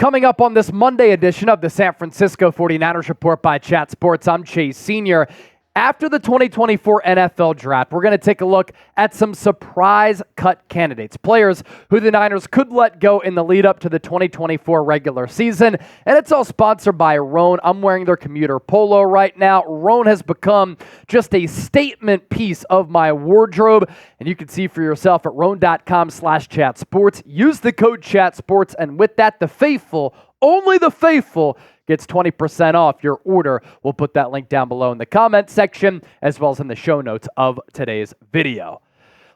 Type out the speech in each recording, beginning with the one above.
Coming up on this Monday edition of the San Francisco 49ers Report by Chat Sports, I'm Chase Sr. After the 2024 NFL Draft, we're going to take a look at some surprise cut candidates, players who the Niners could let go in the lead up to the 2024 regular season. And it's all sponsored by Roan. I'm wearing their commuter polo right now. Roan has become just a statement piece of my wardrobe. And you can see for yourself at roan.com/chatsports. Use the code chatsports. And with that, the faithful, only the faithful, gets 20% off your order. We'll put that link down below in the comment section as well as in the show notes of today's video.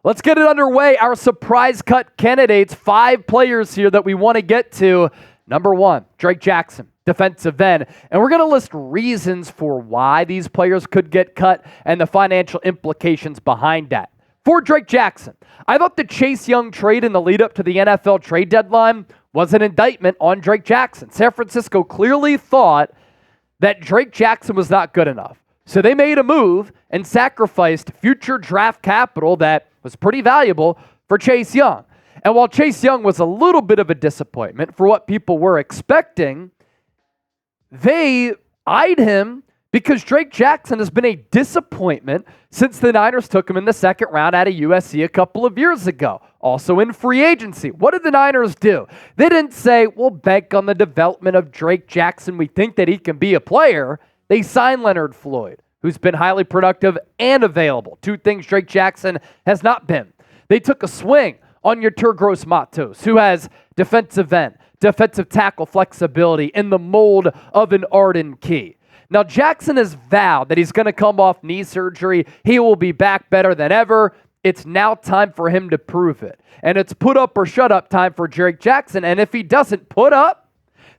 Let's get it underway. Our surprise cut candidates, 5 players here that we want to get to. Number 1, Drake Jackson, defensive end. And we're going to list reasons for why these players could get cut and the financial implications behind that. For Drake Jackson, I thought the Chase Young trade in the lead up to the NFL trade deadline was an indictment on Drake Jackson. San Francisco clearly thought that Drake Jackson was not good enough. So they made a move and sacrificed future draft capital that was pretty valuable for Chase Young. And while Chase Young was a little bit of a disappointment for what people were expecting, they eyed him because Drake Jackson has been a disappointment since the Niners took him in the second round out of USC a couple of years ago. Also in free agency. What did the Niners do? They didn't say, we'll bank on the development of Drake Jackson. We think that he can be a player. They signed Leonard Floyd, who's been highly productive and available. 2 things Drake Jackson has not been. They took a swing on your Turgros Matos, who has defensive end, defensive tackle flexibility in the mold of an Arden Key. Now, Jackson has vowed that he's going to come off knee surgery. He will be back better than ever. It's now time for him to prove it. And it's put up or shut up time for Drake Jackson. And if he doesn't put up,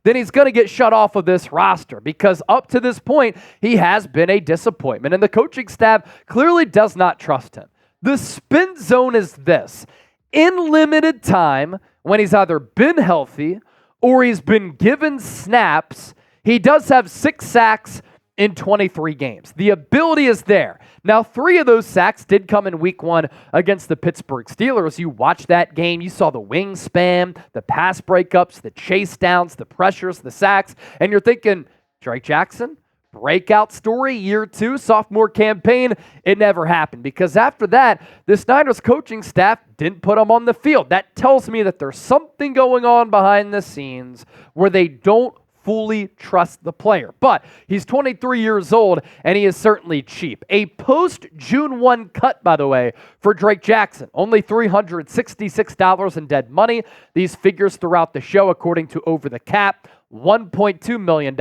then he's going to get shut off of this roster because up to this point, he has been a disappointment. And the coaching staff clearly does not trust him. The spin zone is this. In limited time, when he's either been healthy or he's been given snaps, he does have 6 sacks in 23 games. The ability is there. Now, 3 of those sacks did come in week 1 against the Pittsburgh Steelers. You watched that game. You saw the wingspan, the pass breakups, the chase downs, the pressures, the sacks, and you're thinking, Drake Jackson, breakout story, year 2, sophomore campaign. It never happened because after that, the Niners coaching staff didn't put him on the field. That tells me that there's something going on behind the scenes where they don't fully trust the player. But he's 23 years old, and he is certainly cheap. A post-June 1 cut, by the way, for Drake Jackson. Only $366 in dead money. These figures throughout the show, according to Over the Cap, $1.2 million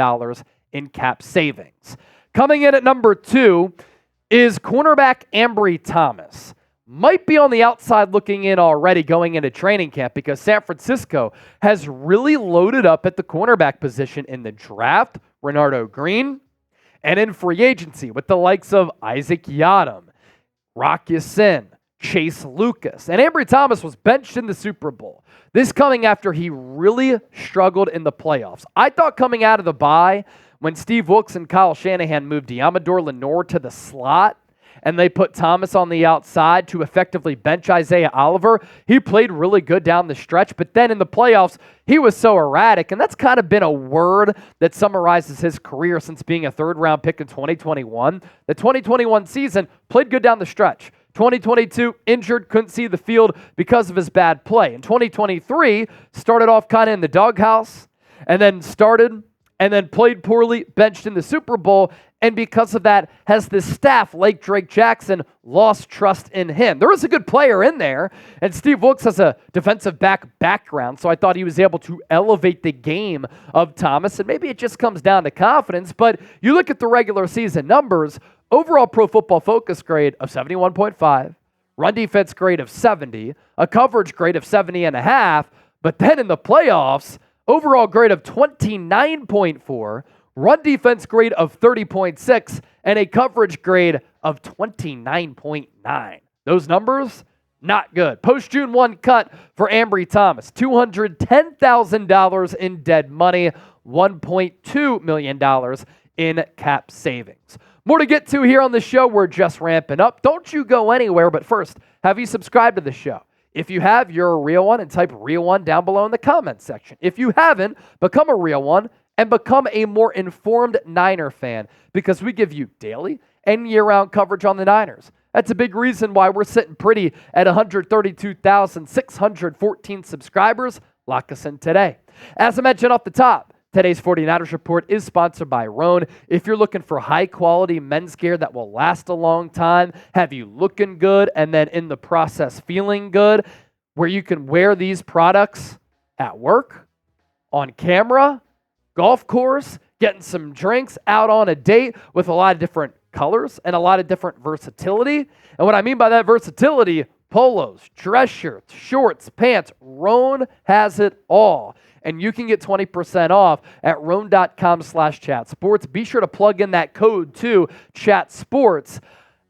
in cap savings. Coming in at number 2 is cornerback Ambry Thomas. Might be on the outside looking in already going into training camp because San Francisco has really loaded up at the cornerback position in the draft, Renardo Green, and in free agency with the likes of Isaac Yiadom, Rock Ya-Sin, Chase Lucas. And Ambry Thomas was benched in the Super Bowl. This coming after he really struggled in the playoffs. I thought coming out of the bye, when Steve Wilkes and Kyle Shanahan moved Deommodore Lenoir to the slot, and they put Thomas on the outside to effectively bench Isaiah Oliver, he played really good down the stretch, but then in the playoffs, he was so erratic, and that's kind of been a word that summarizes his career since being a 3rd-round pick in 2021. The 2021 season, played good down the stretch. 2022, injured, couldn't see the field because of his bad play. In 2023, started off kind of in the doghouse, and then played poorly, benched in the Super Bowl, and because of that, has the staff, like Drake Jackson, lost trust in him. There is a good player in there, and Steve Wilkes has a defensive background, so I thought he was able to elevate the game of Thomas, and maybe it just comes down to confidence, but you look at the regular season numbers, overall Pro Football Focus grade of 71.5, run defense grade of 70, a coverage grade of 70.5, but then in the playoffs, overall grade of 29.4, run defense grade of 30.6, and a coverage grade of 29.9. Those numbers, not good. Post-June 1 cut for Ambry Thomas, $210,000 in dead money, $1.2 million in cap savings. More to get to here on the show. We're just ramping up. Don't you go anywhere, but first, have you subscribed to the show? If you have, you're a real one, and type real one down below in the comments section. If you haven't, become a real one and become a more informed Niner fan, because we give you daily and year-round coverage on the Niners. That's a big reason why we're sitting pretty at 132,614 subscribers. Lock us in today. As I mentioned off the top, today's 49ers Report is sponsored by Roan. If you're looking for high-quality men's gear that will last a long time, have you looking good, and then in the process feeling good, where you can wear these products at work, on camera, golf course, getting some drinks, out on a date with a lot of different colors and a lot of different versatility. And what I mean by that versatility, polos, dress shirts, shorts, pants, Roan has it all. And you can get 20% off at roan.com/chatsports. Be sure to plug in that code too, chatsports.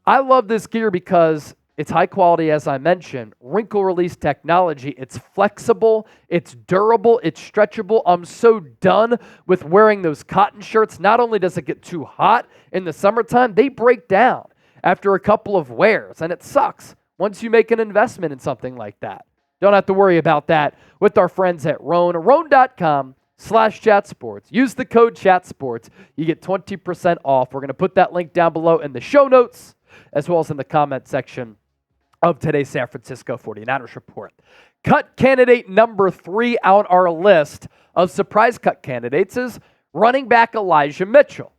I love this gear because it's high quality, as I mentioned, wrinkle release technology. It's flexible, it's durable, it's stretchable. I'm so done with wearing those cotton shirts. Not only does it get too hot in the summertime, they break down after a couple of wears, and it sucks once you make an investment in something like that. Don't have to worry about that with our friends at Roan. Roan.com/chatsports. Use the code chatsports. You get 20% off. We're going to put that link down below in the show notes, as well as in the comment section of today's San Francisco 49ers Report. Cut candidate number 3 on our list of surprise cut candidates is running back Elijah Mitchell.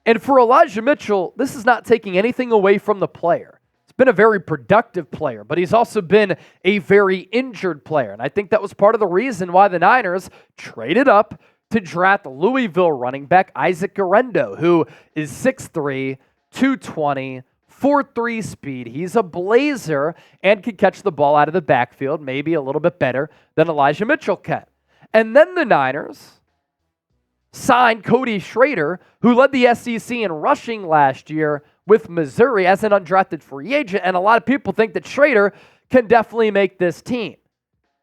And for Elijah Mitchell, this is not taking anything away from the player. He's been a very productive player, but he's also been a very injured player. And I think that was part of the reason why the Niners traded up to draft Louisville running back Isaac Guerendo, who is 6'3", 220, 4.3 speed. He's a blazer and can catch the ball out of the backfield, maybe a little bit better than Elijah Mitchell can. And then the Niners signed Cody Schrader, who led the SEC in rushing last year with Missouri as an undrafted free agent. And a lot of people think that Schrader can definitely make this team.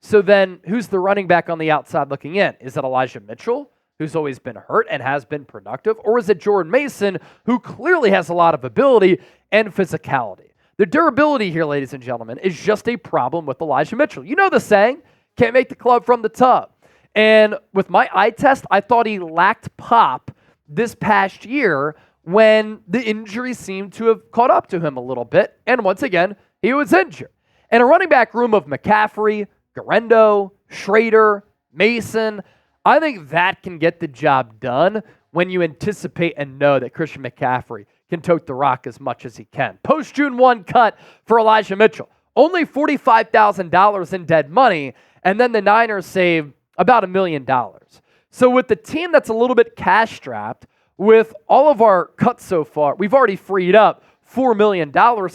So then who's the running back on the outside looking in? Is it Elijah Mitchell, who's always been hurt and has been productive? Or is it Jordan Mason, who clearly has a lot of ability and physicality? The durability here, ladies and gentlemen, is just a problem with Elijah Mitchell. You know the saying, can't make the club from the tub. And with my eye test, I thought he lacked pop this past year when the injury seemed to have caught up to him a little bit. And once again, he was injured. And a running back room of McCaffrey, Guerendo, Schrader, Mason, I think that can get the job done when you anticipate and know that Christian McCaffrey can tote the rock as much as he can. Post-June 1 cut for Elijah Mitchell. Only $45,000 in dead money, and then the Niners save about $1 million. So with the team that's a little bit cash-strapped, with all of our cuts so far, we've already freed up $4 million,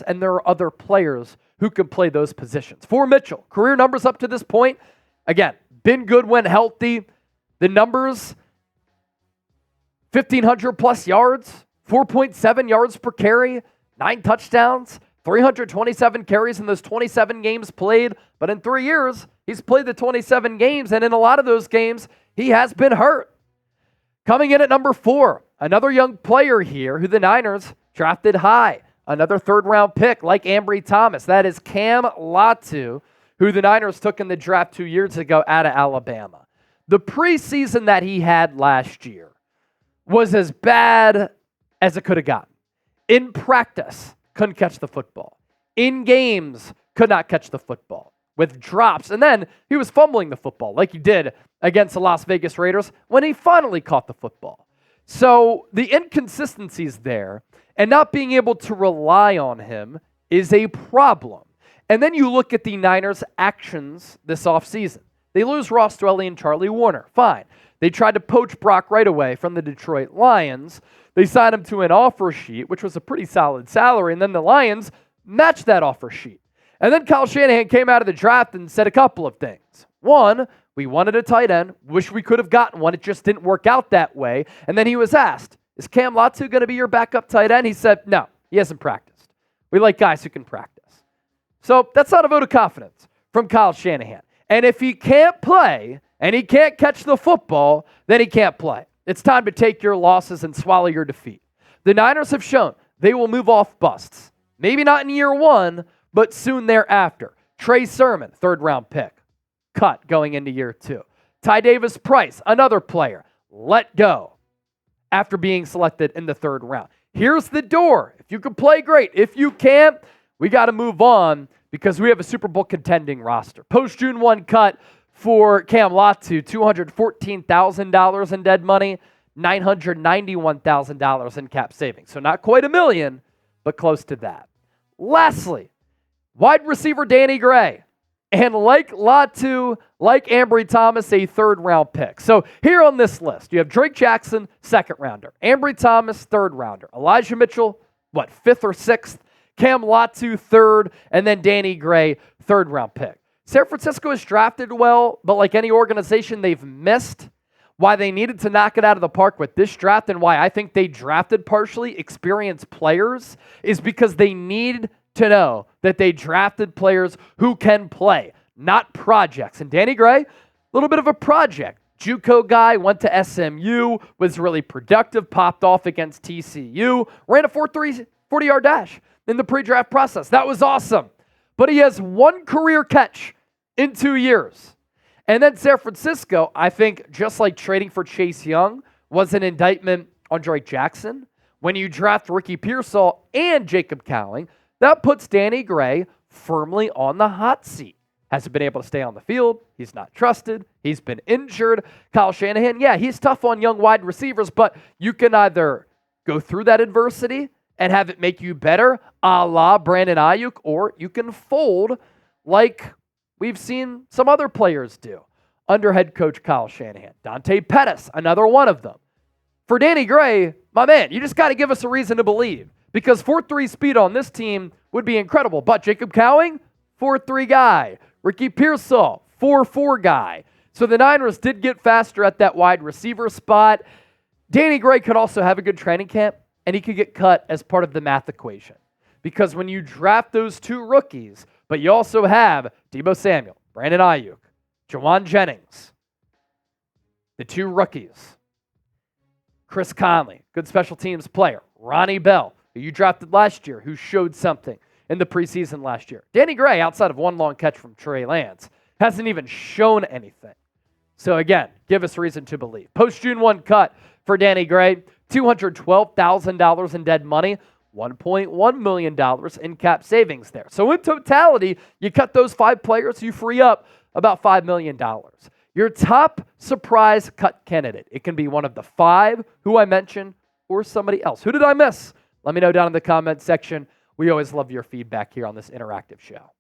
and there are other players who can play those positions. For Mitchell, career numbers up to this point, again, been good when healthy. The numbers, 1,500 plus yards, 4.7 yards per carry, 9 touchdowns, 327 carries in those 27 games played. But in 3 years, he's played the 27 games, and in a lot of those games, he has been hurt. Coming in at number 4, another young player here who the Niners drafted high. Another third-round pick like Ambry Thomas. That is Cam Latu, who the Niners took in the draft 2 years ago out of Alabama. The preseason that he had last year was as bad as it could have gotten. In practice, couldn't catch the football. In games, could not catch the football. With drops, and then he was fumbling the football like he did against the Las Vegas Raiders when he finally caught the football. So the inconsistencies there and not being able to rely on him is a problem. And then you look at the Niners' actions this offseason. They lose Ross Dwelley and Charlie Warner. Fine. They tried to poach Brock right away from the Detroit Lions. They signed him to an offer sheet, which was a pretty solid salary, and then the Lions matched that offer sheet. And then Kyle Shanahan came out of the draft and said a couple of things. One, we wanted a tight end. Wish we could have gotten one. It just didn't work out that way. And then he was asked, is Cam Latu going to be your backup tight end? He said, no, he hasn't practiced. We like guys who can practice. So that's not a vote of confidence from Kyle Shanahan. And if he can't play and he can't catch the football, then he can't play. It's time to take your losses and swallow your defeat. The Niners have shown they will move off busts. Maybe not in year 1, but soon thereafter. Trey Sermon, third-round pick, cut going into year 2. Ty Davis-Price, another player, let go after being selected in the 3rd round. Here's the door. If you can play, great. If you can't, we got to move on because we have a Super Bowl contending roster. Post-June 1 cut for Cam Latu, $214,000 in dead money, $991,000 in cap savings. So not quite $1 million, but close to that. Lastly, wide receiver Danny Gray. And like Latu, like Ambry Thomas, a 3rd-round pick. So here on this list, you have Drake Jackson, 2nd-rounder. Ambry Thomas, 3rd-rounder. Elijah Mitchell, 5th or 6th? Cam Latu, 3rd. And then Danny Gray, 3rd-round pick. San Francisco has drafted well, but like any organization, they've missed. Why they needed to knock it out of the park with this draft and why I think they drafted partially experienced players is because they need to know that they drafted players who can play, not projects. And Danny Gray, a little bit of a project. JUCO guy, went to SMU, was really productive, popped off against TCU, ran a 4.3 40-yard dash in the pre-draft process. That was awesome. But he has 1 career catch in 2 years. And then San Francisco, I think, just like trading for Chase Young, was an indictment on Drake Jackson. When you draft Ricky Pearsall and Jacob Cowling, that puts Danny Gray firmly on the hot seat. Hasn't been able to stay on the field. He's not trusted. He's been injured. Kyle Shanahan, yeah, he's tough on young wide receivers, but you can either go through that adversity and have it make you better, a la Brandon Aiyuk, or you can fold like we've seen some other players do under head coach Kyle Shanahan. Dante Pettis, another one of them. For Danny Gray, my man, you just got to give us a reason to believe. Because 4.3 speed on this team would be incredible. But Jacob Cowling, 4.3 guy. Ricky Pearsall, 4.4 guy. So the Niners did get faster at that wide receiver spot. Danny Gray could also have a good training camp, and he could get cut as part of the math equation. Because when you draft those 2 rookies, but you also have Deebo Samuel, Brandon Aiyuk, Jawan Jennings, the 2 rookies, Chris Conley, good special teams player, Ronnie Bell, who you drafted last year, who showed something in the preseason last year. Danny Gray, outside of 1 long catch from Trey Lance, hasn't even shown anything. So again, give us reason to believe. Post-June 1 cut for Danny Gray, $212,000 in dead money, $1.1 million in cap savings there. So in totality, you cut those 5 players, you free up about $5 million. Your top surprise cut candidate, it can be one of the 5 who I mentioned or somebody else. Who did I miss? Let me know down in the comment section. We always love your feedback here on this interactive show.